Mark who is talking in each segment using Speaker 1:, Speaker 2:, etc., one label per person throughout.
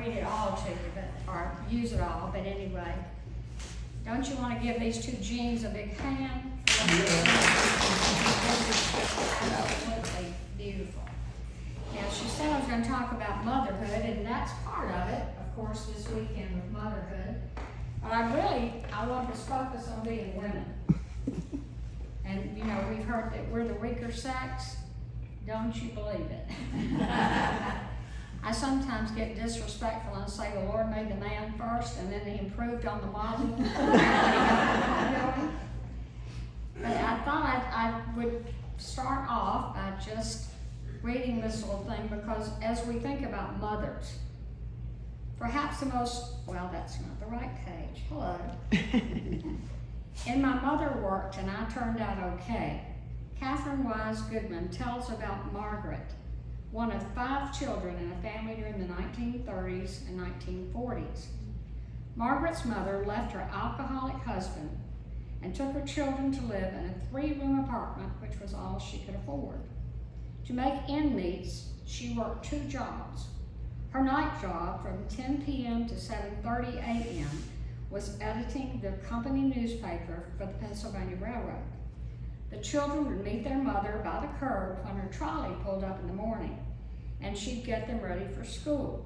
Speaker 1: read it all to you, or use it all, but anyway. Don't you want to give these two Jeans a big hand? Absolutely beautiful. Now, she said I was going to talk about motherhood, and that's part of it, of course, this weekend with motherhood. But I want to focus on being women. And, you know, we've heard that we're the weaker sex. Don't you believe it? I sometimes get disrespectful and say the Lord made the man first and then he improved on the body. But I thought I would start off by just reading this little thing, because as we think about mothers, perhaps the most, well, that's not the right page. Hello. In My Mother Worked and I Turned Out Okay, Catherine Wise Goodman tells about Margaret, one of 5 children in a family during the 1930s and 1940s. Margaret's mother left her alcoholic husband and took her children to live in a 3-room apartment, which was all she could afford. To make ends meet, she worked 2 jobs. Her night job from 10 p.m. to 7:30 a.m. was editing the company newspaper for the Pennsylvania Railroad. The children would meet their mother by the curb when her trolley pulled up in the morning, and she'd get them ready for school.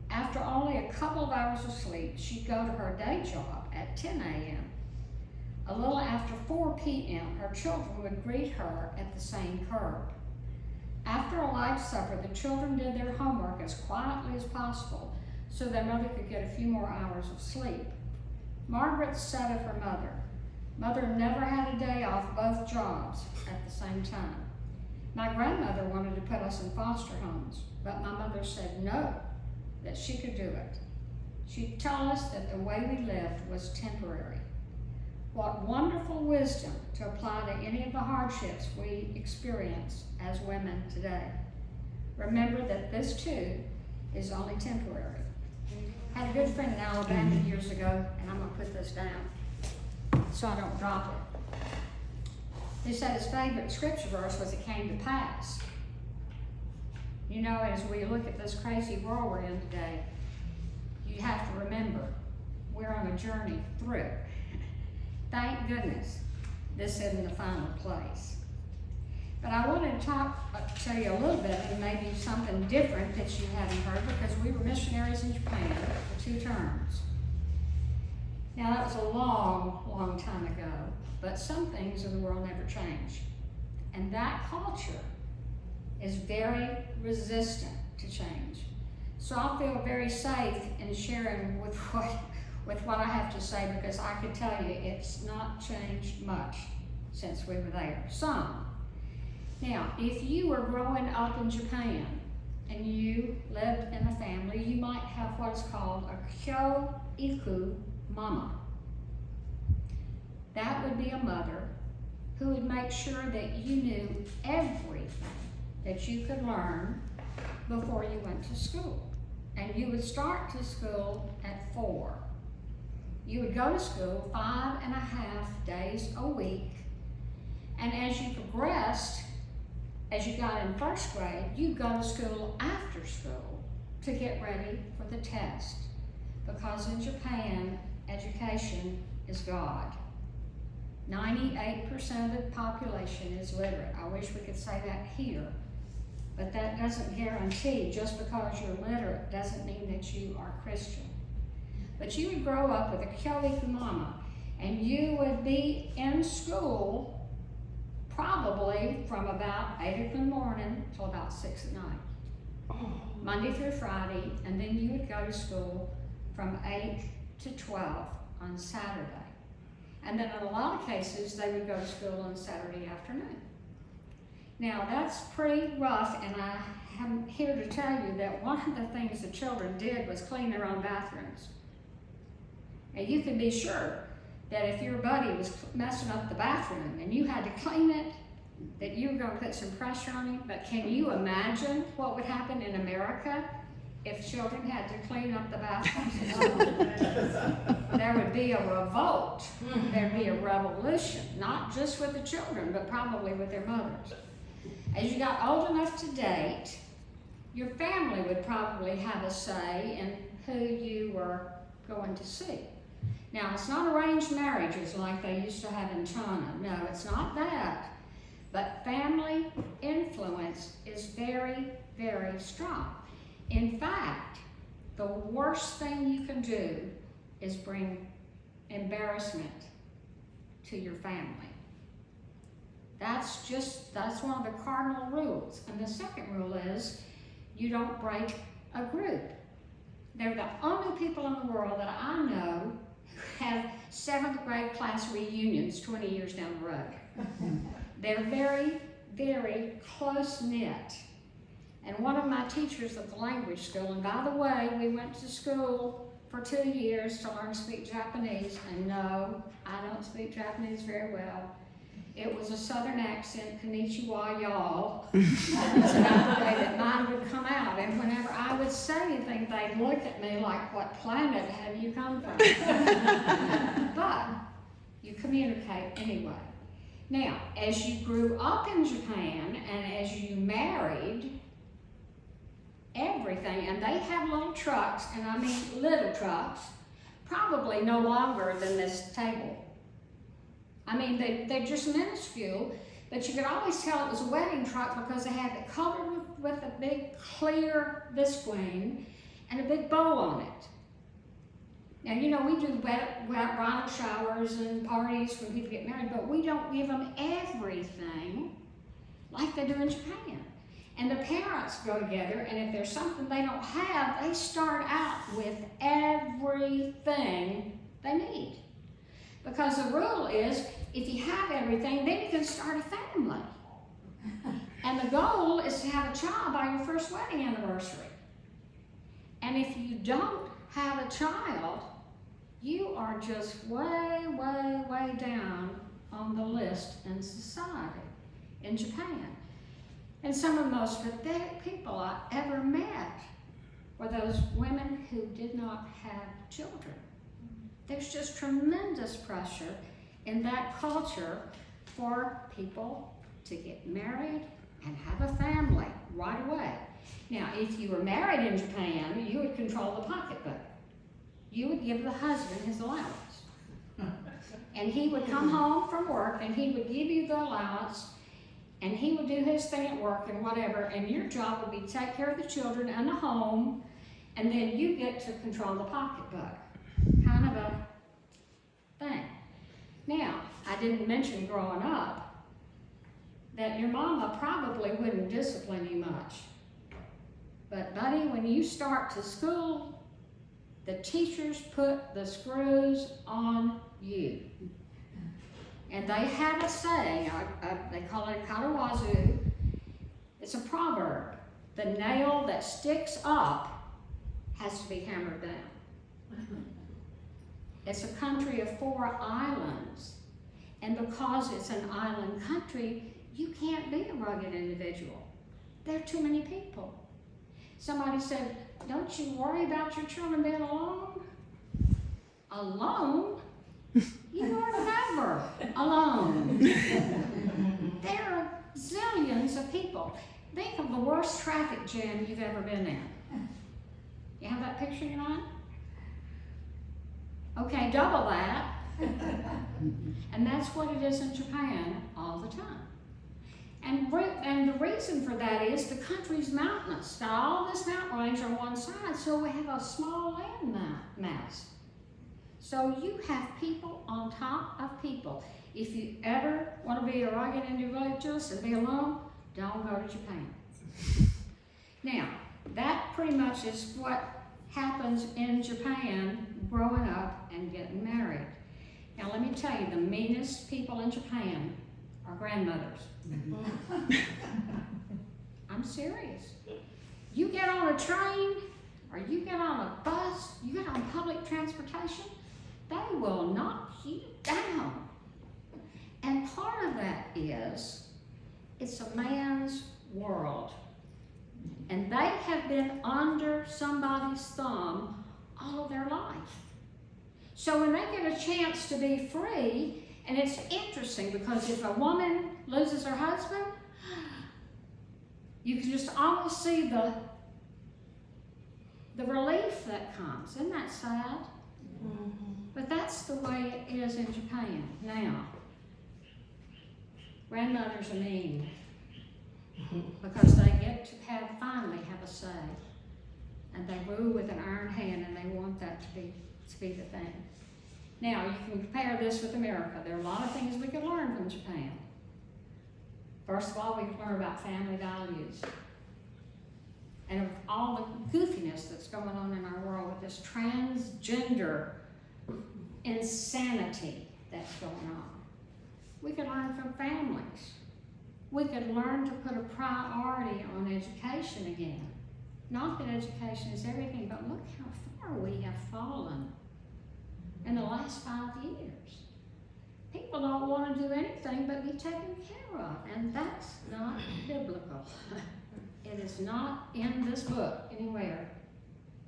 Speaker 1: After only a couple of hours of sleep, she'd go to her day job at 10 a.m. A little after 4 p.m., her children would greet her at the same curb. After a light supper, the children did their homework as quietly as possible so their mother could get a few more hours of sleep. Margaret said of her mother, "Mother never had a day off both jobs at the same time. My grandmother wanted to put us in foster homes, but my mother said no, that she could do it. She'd tell us that the way we lived was temporary." What wonderful wisdom to apply to any of the hardships we experience as women today. Remember that this too is only temporary. I had a good friend in Alabama years ago, and I'm going to put this down so I don't drop it. He said his favorite scripture verse was, "It came to pass." You know, as we look at this crazy world we're in today, you have to remember we're on a journey through. Thank goodness this isn't the final place. But I wanted to tell you a little bit of maybe something different that you haven't heard, because we were missionaries in Japan for 2 terms. Now that was a long, long time ago, but some things in the world never change. And that culture is very resistant to change. So I feel very safe in sharing with what I have to say, because I can tell you it's not changed much since we were there. Some. Now, if you were growing up in Japan and you lived in a family, you might have what is called a kyo-iku mama. That would be a mother who would make sure that you knew everything that you could learn before you went to school. And you would start to school at 4. You would go to school 5.5 days a week, and as you progressed, as you got in 1st grade, you'd go to school after school to get ready for the test, because in Japan, education is God. 98% of the population is literate. I wish we could say that here, but that doesn't guarantee just because you're literate doesn't mean that you are Christian. But you would grow up with a kyo-iku mama, and you would be in school probably from about 8 in the morning till about 6 at night. Monday through Friday, and then you would go to school from 8 to 12 on Saturday. And then in a lot of cases, they would go to school on Saturday afternoon. Now that's pretty rough, and I am here to tell you that one of the things the children did was clean their own bathrooms. And you can be sure that if your buddy was messing up the bathroom and you had to clean it, that you were going to put some pressure on him. But can you imagine what would happen in America if children had to clean up the bathrooms? There would be a revolt. There'd be a revolution, not just with the children, but probably with their mothers. As you got old enough to date, your family would probably have a say in who you were going to see. Now, it's not arranged marriages like they used to have in China. No, it's not that. But family influence is very, very strong. In fact, the worst thing you can do is bring embarrassment to your family. That's one of the cardinal rules. And the second rule is you don't break a group. They're the only people in the world that I know who have 7th grade class reunions 20 years down the road. They're very, very close-knit. And one of my teachers at the language school, and by the way, we went to school for 2 years to learn to speak Japanese, and no, I don't speak Japanese very well. It was a southern accent, konnichiwa, y'all. That's about the way that mine would come out. And whenever I would say anything, they'd look at me like, what planet have you come from? But you communicate anyway. Now, as you grew up in Japan and as you married, everything, and they have little trucks, and I mean little trucks, probably no longer than this table. I mean, they're just minuscule, but you could always tell it was a wedding truck because they had it covered with a big clear visqueen and a big bow on it. Now, you know, we do wet bridal showers and parties when people get married, but we don't give them everything like they do in Japan. And the parents go together, and if there's something they don't have, they start out with everything they need. Because the rule is, if you have everything, then you can start a family. And the goal is to have a child by your first wedding anniversary. And if you don't have a child, you are just way, way, way down on the list in society in Japan. And some of the most pathetic people I ever met were those women who did not have children. There's just tremendous pressure in that culture for people to get married and have a family right away. Now, if you were married in Japan, you would control the pocketbook. You would give the husband his allowance. And he would come home from work and he would give you the allowance and he would do his thing at work and whatever, and your job would be to take care of the children and the home, and then you get to control the pocketbook. Kind of a thing. Now, I didn't mention growing up that your mama probably wouldn't discipline you much. But buddy, when you start to school, the teachers put the screws on you. And they have a saying, they call it a karawazu. It's a proverb. The nail that sticks up has to be hammered down. It's a country of 4 islands. And because it's an island country, you can't be a rugged individual. There are too many people. Somebody said, don't you worry about your children being alone? Alone? You are never alone. There are zillions of people. Think of the worst traffic jam you've ever been in. You have that picture in your mind? Okay, double that. And that's what it is in Japan all the time. And the reason for that is the country's mountainous. Got all this mountain range on one side, so we have a small land mass. So you have people on top of people. If you ever want to be a rugged individualist and be alone, don't go to Japan. Now, that pretty much is what happens in Japan growing up and getting married. Now let me tell you, the meanest people in Japan are grandmothers. I'm serious. You get on a train or you get on a bus, you get on public transportation, they will knock you down. And part of that is, it's a man's world. And they have been under somebody's thumb all of their life. So when they get a chance to be free, and it's interesting because if a woman loses her husband, you can just almost see the the relief that comes. Isn't that sad? But that's the way it is in Japan now. Grandmothers are mean because they get to finally have a say, and they rule with an iron hand, and they want that to be the thing. Now you can compare this with America. There are a lot of things we can learn from Japan. First of all, we can learn about family values and of all the goofiness that's going on in our world with this transgender insanity that's going on. We can learn from families. We can learn to put a priority on education again. Not that education is everything, but look how far we have fallen in the last 5 years. People don't want to do anything but be taken care of, and that's not biblical. It is not in this book anywhere.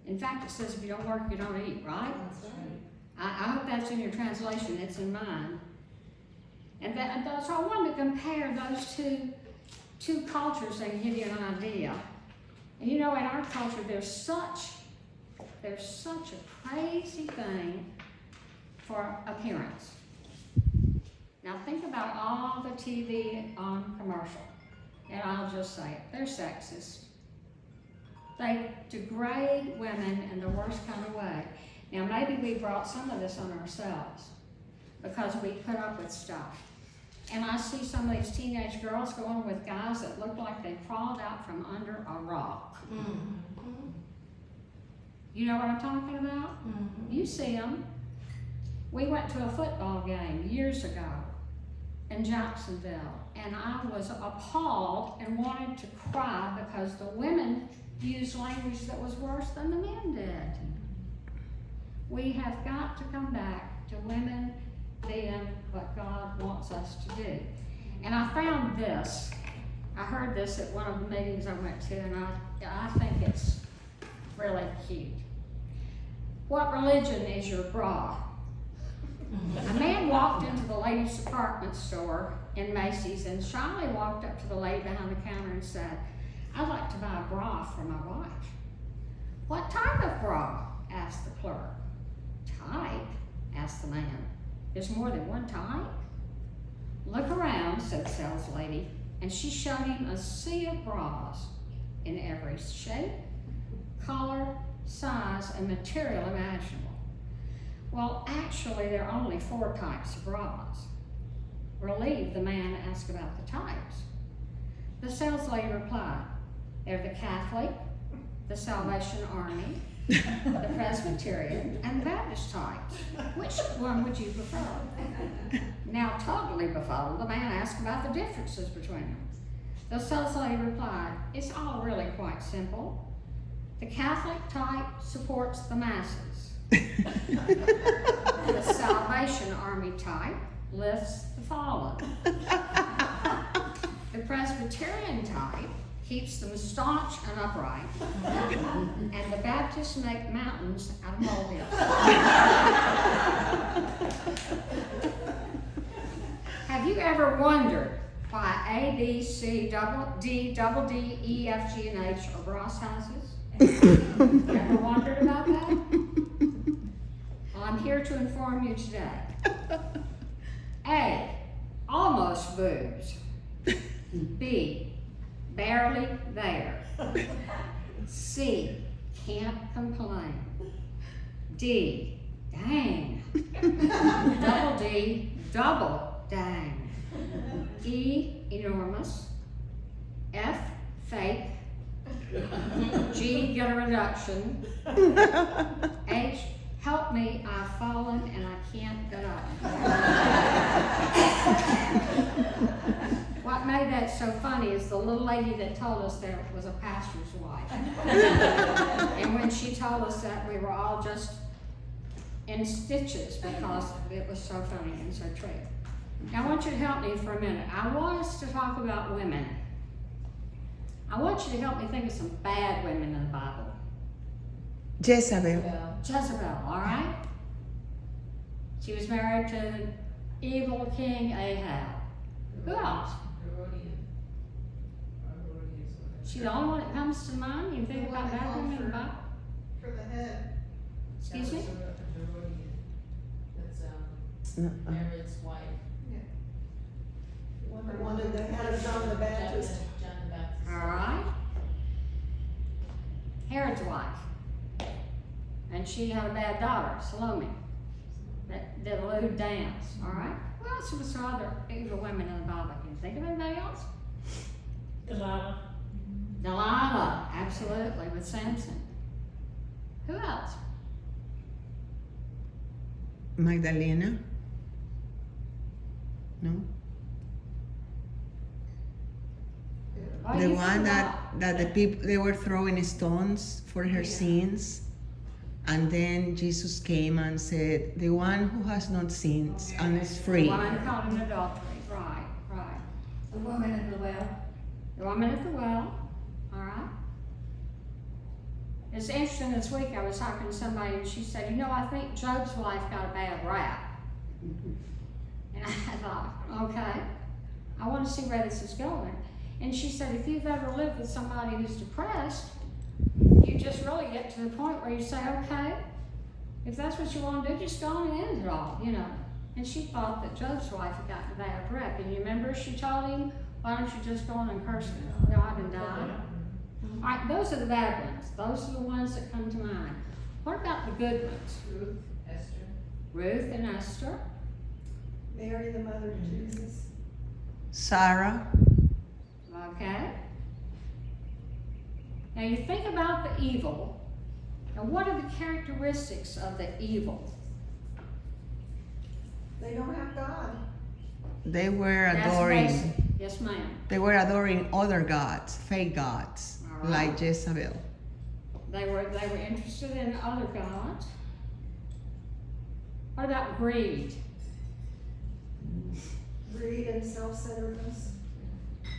Speaker 1: In fact, it says if you don't work, you don't eat, right?
Speaker 2: That's right.
Speaker 1: I hope that's in your translation. It's in mine. And so I wanted to compare those two cultures and give you an idea. And you know, in our culture, there's such a crazy thing for appearance. Now think about all the TV on commercial, and I'll just say it, they're sexist. They degrade women in the worst kind of way. Now maybe we brought some of this on ourselves because we put up with stuff. And I see some of these teenage girls going with guys that look like they crawled out from under a rock.
Speaker 2: Mm-hmm.
Speaker 1: You know what I'm talking about?
Speaker 2: Mm-hmm.
Speaker 1: You see them. We went to a football game years ago in Jacksonville, and I was appalled and wanted to cry because the women used language that was worse than the men did. We have got to come back to women being what God wants us to do. And I found this. I heard this at one of the meetings I went to, and I think it's really cute. What religion is your bra? A man walked into the ladies' department store in Macy's and shyly walked up to the lady behind the counter and said, "I'd like to buy a bra for my wife." "What type of bra?" asked the clerk. "Type?" asked the man. "There's more than one type?" "Look around," said the sales lady, and she showed him a sea of bras in every shape, color, size, and material imaginable. "Well, actually, there are only 4 types of bras." Relieved, the man asked about the types. The sales lady replied, "They're the Catholic, the Salvation Army, the Presbyterian, and the Baptist types. Which one would you prefer?" Now, totally befuddled, the man asked about the differences between them. The sales lady replied, "It's all really quite simple. The Catholic type supports the masses. The Salvation Army type lifts the fallen. The Presbyterian type keeps them staunch and upright. And the Baptists make mountains out of molehills." Have you ever wondered why A, B, C, D, D, E, F, G, and H are bra sizes? You ever wondered about that? Well, I'm here to inform you today. A, almost boobs. B, barely there. C, can't complain. D, dang. Double D, double dang. E, enormous. F, fake. G, get a reduction. H, help me, I've fallen and I can't get up. What made that so funny is the little lady that told us there was a pastor's wife. And when she told us that, we were all just in stitches because it was so funny and so true. Now I want you to help me for a minute. I want us to talk about women. I want you to help me think of some bad women in the Bible.
Speaker 3: Jezebel.
Speaker 1: Jezebel, all right? She was married to an evil king Ahab. Who else? She's the only one that comes to mind. You think about bad women in the Bible?
Speaker 3: No,
Speaker 2: Herod's wife.
Speaker 4: One of the head of John the Baptist.
Speaker 2: John the Baptist.
Speaker 1: All right. Herod's wife. And she had a bad daughter, Salome, that did a lewd dance. All right. Who else was there other evil women in the Bible? Can you think of anybody else?
Speaker 2: Delilah.
Speaker 1: Delilah, absolutely, with Samson. Who else?
Speaker 3: Magdalena? No?
Speaker 1: Oh,
Speaker 3: The
Speaker 1: you
Speaker 3: one
Speaker 1: forgot.
Speaker 3: that the people, they were throwing stones for her sins. And then Jesus came and said, the one who has not sinned and is free.
Speaker 1: One caught in adultery. Right, right.
Speaker 4: The woman at the well.
Speaker 1: The woman at the well. All right. It's interesting, this week I was talking to somebody and she said, you know, I think Job's wife got a bad rap. And I thought, okay, I want to see where this is going. And she said, if you've ever lived with somebody who's depressed, you just really get to the point where you say, okay, if that's what you want to do, just go on and end it all, you know. And she thought that Job's wife had gotten a bad rep. And you remember she told him, why don't you just go on and curse God and die? All right, those are the bad ones. Those are the ones that come to mind. What about the good ones?
Speaker 2: Ruth, Esther.
Speaker 1: Ruth and Esther.
Speaker 4: Mary, the mother of Jesus.
Speaker 3: Sarah?
Speaker 1: Okay. Now you think about the evil, and what are the characteristics of the evil?
Speaker 4: They don't have God.
Speaker 3: They were
Speaker 1: That's
Speaker 3: adoring.
Speaker 1: basic. Yes, ma'am.
Speaker 3: They were adoring other gods, fake gods,
Speaker 1: All right.
Speaker 3: like Jezebel.
Speaker 1: They were interested in other gods. What about greed?
Speaker 4: Greed and self-centeredness.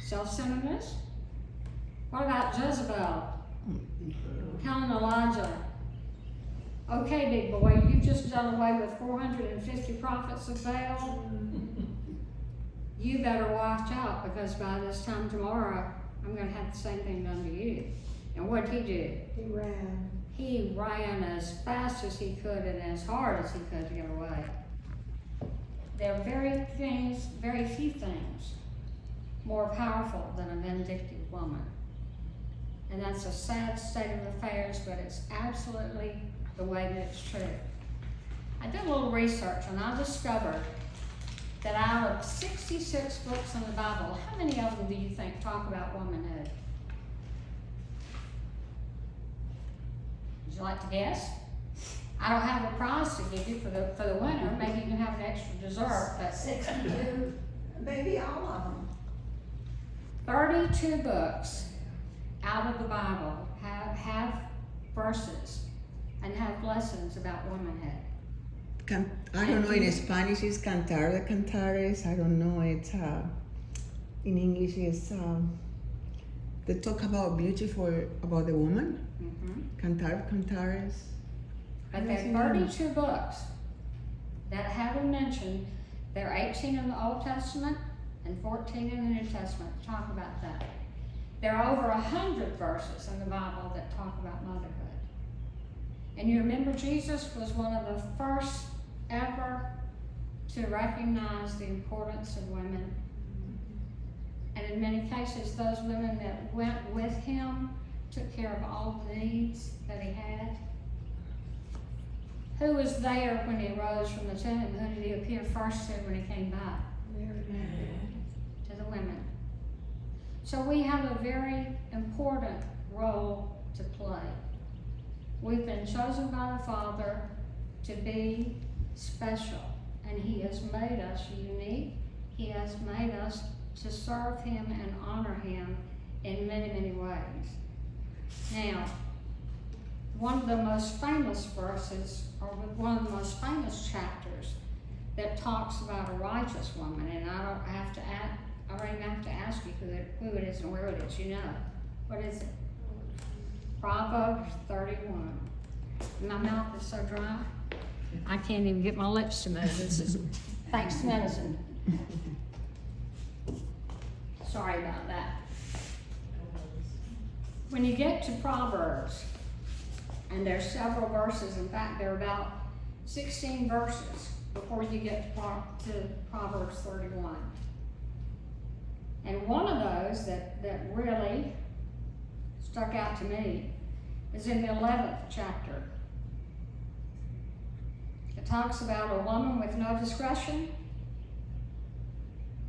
Speaker 1: Self-centeredness? What about Jezebel? Telling Elijah, okay, big boy, you've just done away with 450 prophets of Baal. You better watch out, because by this time tomorrow, I'm going to have the same thing done to you. And what did he do?
Speaker 4: He ran.
Speaker 1: He ran as fast as he could and as hard as he could to get away. There are very few things more powerful than a vindictive woman. And that's a sad state of affairs, but it's absolutely the way that it's true. I did a little research and I discovered that out of 66 books in the Bible, how many of them do you think talk about womanhood? Would you like to guess? I don't have a prize to give you for the winner. Maybe you can have an extra dessert. But
Speaker 4: 62, maybe all of them.
Speaker 1: 32 books out of the Bible have verses and have lessons about womanhood.
Speaker 3: I don't know, in Spanish it's cantar de cantares. I don't know, it's in English it's they talk about beautiful about the woman.
Speaker 1: Mm-hmm.
Speaker 3: Cantar de cantares.
Speaker 1: But there are 32 books that have been mentioned. There are 18 in the Old Testament and 14 in the New Testament that talk about that. There are over 100 verses in the Bible that talk about motherhood. And you remember Jesus was one of the first ever to recognize the importance of women. And in many cases, those women that went with him took care of all the needs that he had. Who was there when he rose from the tomb? Who did he appear first to when he came back?
Speaker 4: Mary.
Speaker 1: To the women. So we have a very important role to play. We've been chosen by the Father to be special, and he has made us unique. He has made us to serve him and honor him in many, many ways. Now, one of the most famous verses, or one of the most famous chapters that talks about a righteous woman, and I don't have to ask you who it is and where it is, you know. What is it? Proverbs 31. My mouth is so dry, I can't even get my lips to move. This is thanks to medicine. Sorry about that. When you get to Proverbs, and there's several verses, in fact there are about 16 verses before you get to Proverbs 31. And one of those that really stuck out to me is in the 11th chapter. It talks about a woman with no discretion.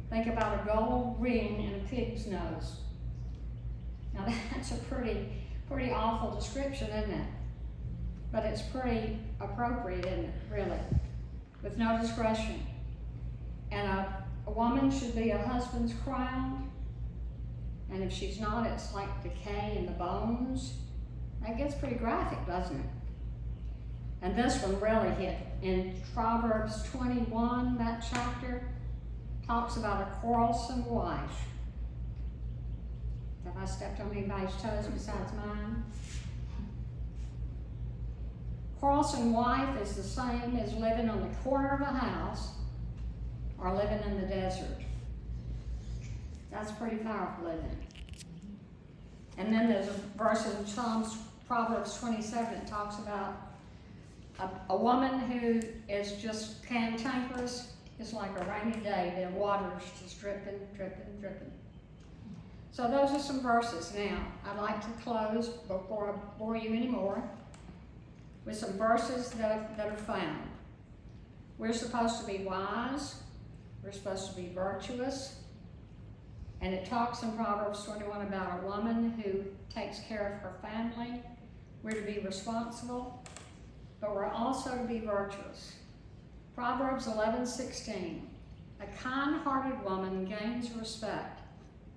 Speaker 1: Think about a gold ring in a pig's nose. Now that's a pretty awful description, isn't it? But it's pretty appropriate, isn't it, really? With no discretion. And a woman should be a husband's crown. And if she's not, it's like decay in the bones. That gets pretty graphic, doesn't it? And this one really hit. In Proverbs 21, that chapter, talks about a quarrelsome wife. Have I stepped on anybody's toes besides mine? Quarrelsome wife is the same as living on the corner of a house or living in the desert. That's pretty powerful, isn't it? And then there's a verse in Proverbs 27 that talks about a woman who is just cantankerous. It's like a rainy day. The water's just dripping, dripping, dripping. So those are some verses. Now, I'd like to close before I bore you anymore with some verses that are found. We're supposed to be wise. We're supposed to be virtuous. And it talks in Proverbs 21 about a woman who takes care of her family. We're to be responsible, but we're also to be virtuous. Proverbs 11:16, a kind-hearted woman gains respect,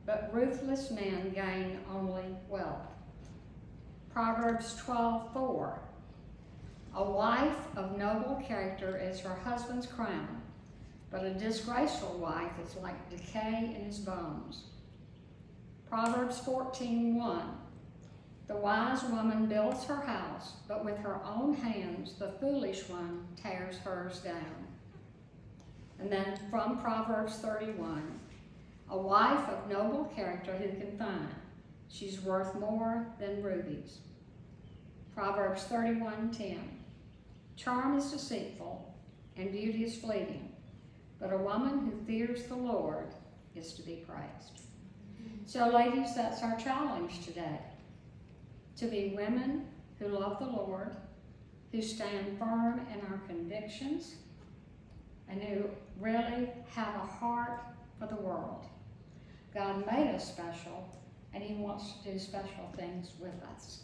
Speaker 1: but ruthless men gain only wealth. Proverbs 12:4, a wife of noble character is her husband's crown, but a disgraceful wife is like decay in his bones. Proverbs 14:1, the wise woman builds her house, but with her own hands the foolish one tears hers down. And then from Proverbs 31, a wife of noble character who can find? She's worth more than rubies. Proverbs 31:10, charm is deceitful and beauty is fleeting, but a woman who fears the Lord is to be praised. So ladies, that's our challenge today. To be women who love the Lord, who stand firm in our convictions, and who really have a heart for the world. God made us special, and He wants to do special things with us.